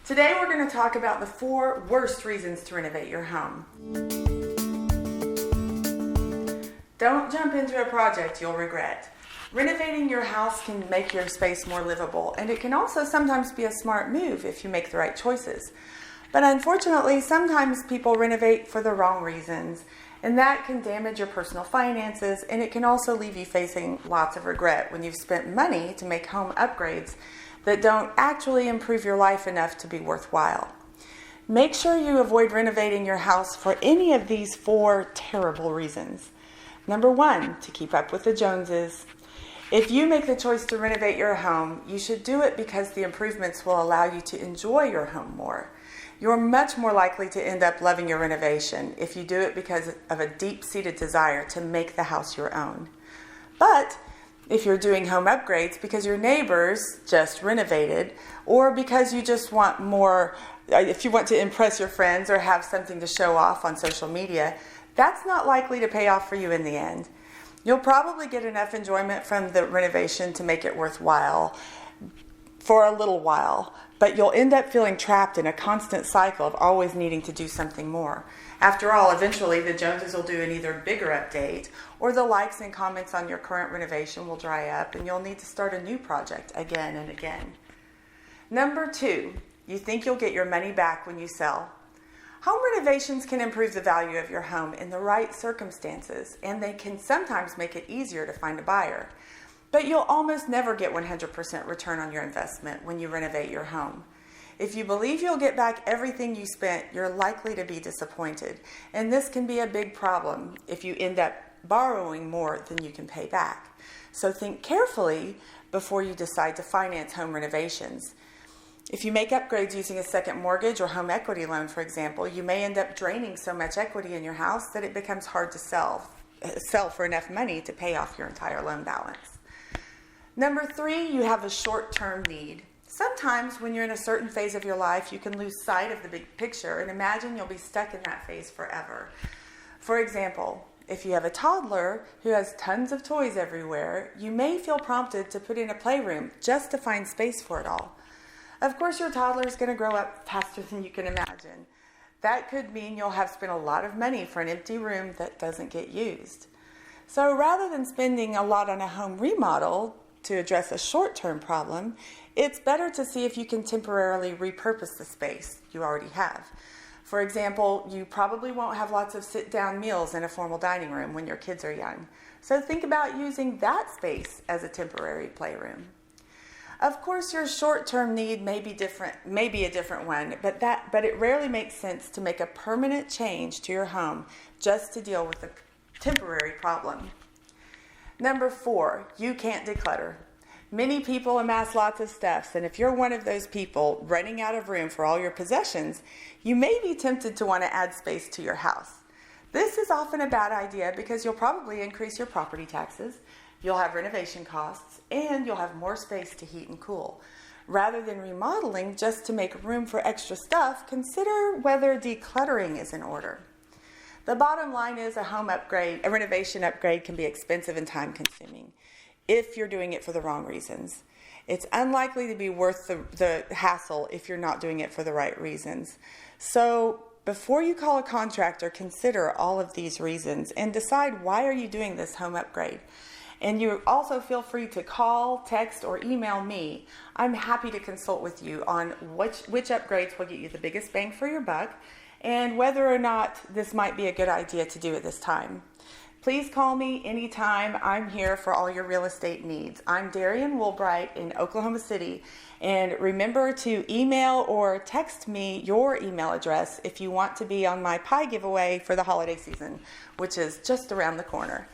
Today we're going to talk about the 4 worst reasons to renovate your home. Don't jump into a project you'll regret. Renovating your house can make your space more livable, and it can also sometimes be a smart move if you make the right choices. But unfortunately, sometimes people renovate for the wrong reasons, and that can damage your personal finances, and it can also leave you facing lots of regret when you've spent money to make home upgrades that don't actually improve your life enough to be worthwhile. Make sure you avoid renovating your house for any of these 4 terrible reasons. Number 1, to keep up with the Joneses. If you make the choice to renovate your home, you should do it because the improvements will allow you to enjoy your home more. You're much more likely to end up loving your renovation if you do it because of a deep-seated desire to make the house your own. But if you're doing home upgrades because your neighbors just renovated, or because you just want more, if you want to impress your friends or have something to show off on social media, that's not likely to pay off for you in the end. You'll probably get enough enjoyment from the renovation to make it worthwhile for a little while, but you'll end up feeling trapped in a constant cycle of always needing to do something more. After all, eventually the Joneses will do an either bigger update, or the likes and comments on your current renovation will dry up and you'll need to start a new project again and again. Number 2, you think you'll get your money back when you sell. Home renovations can improve the value of your home in the right circumstances, and they can sometimes make it easier to find a buyer. But you'll almost never get 100% return on your investment when you renovate your home. If you believe you'll get back everything you spent, you're likely to be disappointed. And this can be a big problem if you end up borrowing more than you can pay back. So think carefully before you decide to finance home renovations. If you make upgrades using a second mortgage or home equity loan, for example, you may end up draining so much equity in your house that it becomes hard to sell for enough money to pay off your entire loan balance. Number 3, you have a short-term need. Sometimes when you're in a certain phase of your life, you can lose sight of the big picture and imagine you'll be stuck in that phase forever. For example, if you have a toddler who has tons of toys everywhere, you may feel prompted to put in a playroom just to find space for it all. Of course, your toddler is going to grow up faster than you can imagine. That could mean you'll have spent a lot of money for an empty room that doesn't get used. So rather than spending a lot on a home remodel to address a short-term problem, it's better to see if you can temporarily repurpose the space you already have. For example, you probably won't have lots of sit-down meals in a formal dining room when your kids are young. So think about using that space as a temporary playroom. Of course, your short-term need may be a different one, but it rarely makes sense to make a permanent change to your home just to deal with a temporary problem. Number 4, you can't declutter. Many people amass lots of stuff, and if you're one of those people running out of room for all your possessions, you may be tempted to want to add space to your house. This is often a bad idea because you'll probably increase your property taxes, you'll have renovation costs, and you'll have more space to heat and cool. Rather than remodeling just to make room for extra stuff, consider whether decluttering is in order. The bottom line is a renovation upgrade can be expensive and time-consuming if you're doing it for the wrong reasons. It's unlikely to be worth the hassle if you're not doing it for the right reasons. So before you call a contractor, consider all of these reasons and decide why are you doing this home upgrade. And you also feel free to call, text, or email me. I'm happy to consult with you on which upgrades will get you the biggest bang for your buck and whether or not this might be a good idea to do at this time. Please call me anytime. I'm here for all your real estate needs. I'm Darian Woolbright in Oklahoma City. And remember to email or text me your email address if you want to be on my pie giveaway for the holiday season, which is just around the corner.